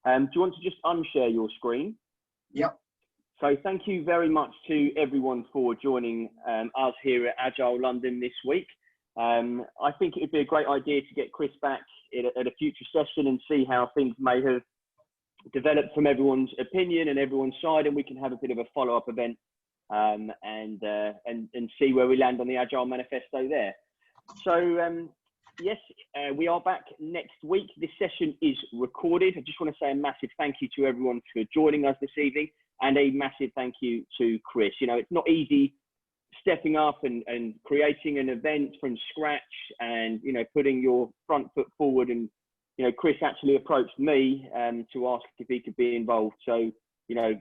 Do you want to just unshare your screen? Yep. So thank you very much to everyone for joining us here at Agile London this week. I think it would be a great idea to get Chris back at a future session and see how things may have developed from everyone's opinion and everyone's side, and we can have a bit of a follow-up event and see where we land on the Agile Manifesto there. So yes, we are back next week. This session is recorded. I just want to say a massive thank you to everyone for joining us this evening, and a massive thank you to Chris. It's not easy stepping up and creating an event from scratch and putting your front foot forward. And Chris actually approached me to ask if he could be involved. So,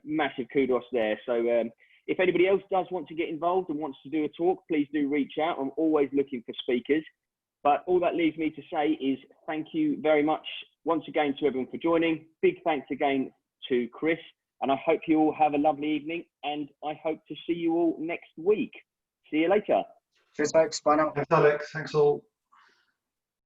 massive kudos there. So if anybody else does want to get involved and wants to do a talk, please do reach out. I'm always looking for speakers. But all that leaves me to say is thank you very much once again to everyone for joining. Big thanks again to Chris. And I hope you all have a lovely evening. And I hope to see you all next week. See you later. Cheers, folks. Bye now. Thanks, Alex. Thanks all.